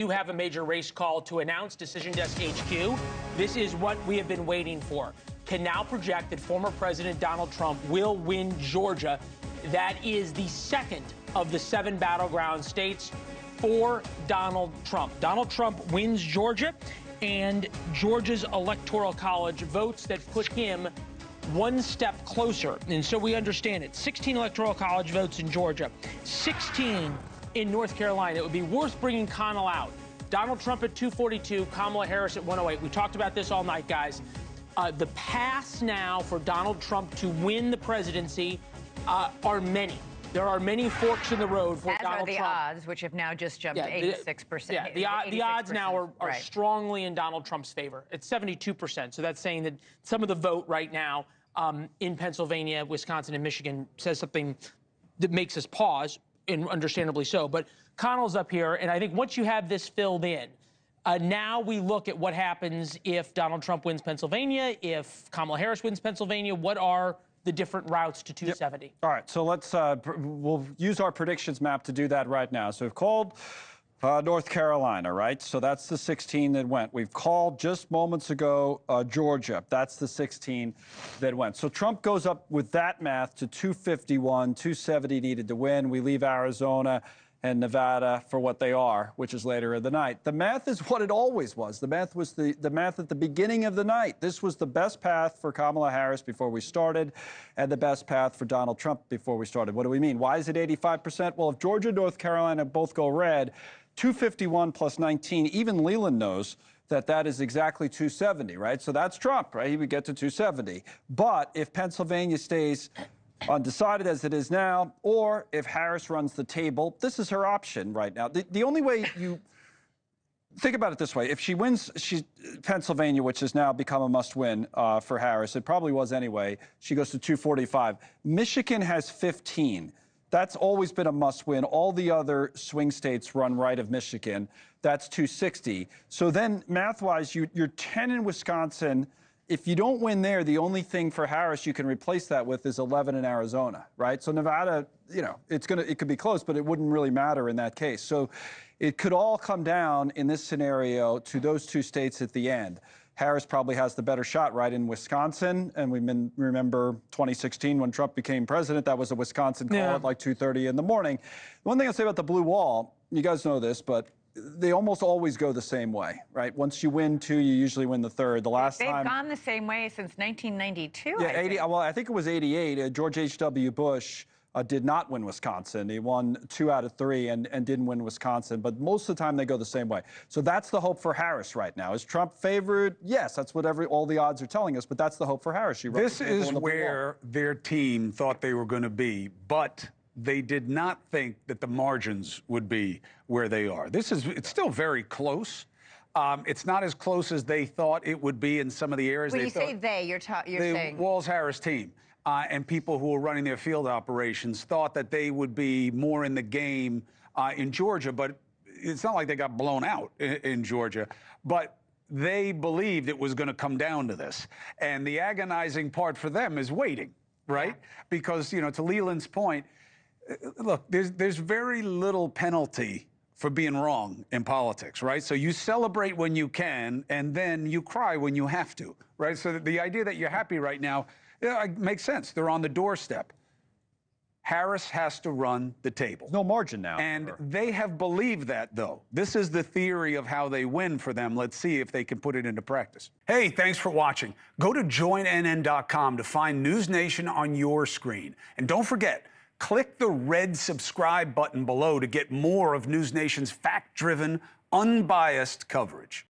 do have a major race call to announce Decision Desk HQ. This is what we have been waiting for. Can now project that former President Donald Trump will win Georgia. That is the second of the 7 battleground states for Donald Trump. Donald Trump wins Georgia, and Georgia's Electoral College votes that put him one step closer. And so we understand it. 16 Electoral College votes in Georgia, 16 in North Carolina. It would be worth bringing Connell out. Donald Trump at 242, Kamala Harris at 108. We talked about this all night, guys. The paths now for Donald Trump to win the presidency are many. There are many forks in the road for Donald Trump. As are the odds, which have now just jumped to 86%. Yeah, the odds now are strongly in Donald Trump's favor. It's 72%. So that's saying that some of the vote right now in Pennsylvania, Wisconsin, and Michigan says something that makes us pause, and understandably so. But Connell's up here, and I think once you have this filled in, now we look at what happens if Donald Trump wins Pennsylvania, if Kamala Harris wins Pennsylvania. What are the different routes to 270? Yep. All right, so let's we'll use our predictions map to do that right now. So we've called North Carolina, right? So that's the 16 that went. We've called just moments ago Georgia. That's the 16 that went. So Trump goes up with that math to 251, 270 needed to win. We leave Arizona and Nevada for what they are, which is later in the night. The math is what it always was. The math was the math at the beginning of the night. This was the best path for Kamala Harris before we started, and the best path for Donald Trump before we started. What do we mean? Why is it 85%? Well, if Georgia and North Carolina both go red, 251 plus 19, even Leland knows that that is exactly 270, right? So that's Trump, right? He would get to 270. But if Pennsylvania stays undecided as it is now, or if Harris runs the table, this is her option right now. The only way you think about it this way, if she wins Pennsylvania, which has now become a must-win for Harris, it probably was anyway, she goes to 245. Michigan has 15. That's always been a must-win. All the other swing states run right of Michigan. That's 260. So then, math-wise, you're 10 in Wisconsin. If you don't win there, the only thing for Harris you can replace that with is 11 in Arizona, right? So Nevada, you know, it could be close, but it wouldn't really matter in that case. So it could all come down in this scenario to those 2 states at the end. Harris probably has the better shot right in Wisconsin, and we remember 2016 when Trump became president. That was a Wisconsin call at like 2:30 in the morning. The one thing I'll say about the blue wall, you guys know this, but they almost always go the same way, right? Once you win 2, you usually win the 3rd. The last time they've gone the same way since 1992. Yeah, well, I think it was 88. George H.W. Bush did not win Wisconsin. He won 2 out of 3 and didn't win Wisconsin. But most of the time, they go the same way. So that's the hope for Harris right now. Is Trump favored? Yes, that's what all the odds are telling us. But that's the hope for Harris. This is where their team thought they were going to be, but they did not think that the margins would be where they are. It's still very close. It's not as close as they thought it would be in some of the areas. When you say they, you're saying Walz-Harris team. And people who were running their field operations thought that they would be more in the game in Georgia, but it's not like they got blown out in Georgia. But they believed it was going to come down to this. And the agonizing part for them is waiting, right? Yeah. Because, you know, to Leland's point, look, there's very little penalty for being wrong in politics, right? So you celebrate when you can, and then you cry when you have to, right? So the idea that you're happy right now, yeah, it makes sense. They're on the doorstep. Harris has to run the table. There's no margin now. And they have believed that, though. This is the theory of how they win for them. Let's see if they can put it into practice. Hey, thanks for watching. Go to joinnn.com to find NewsNation on your screen. And don't forget, click the red subscribe button below to get more of NewsNation's fact-driven, unbiased coverage.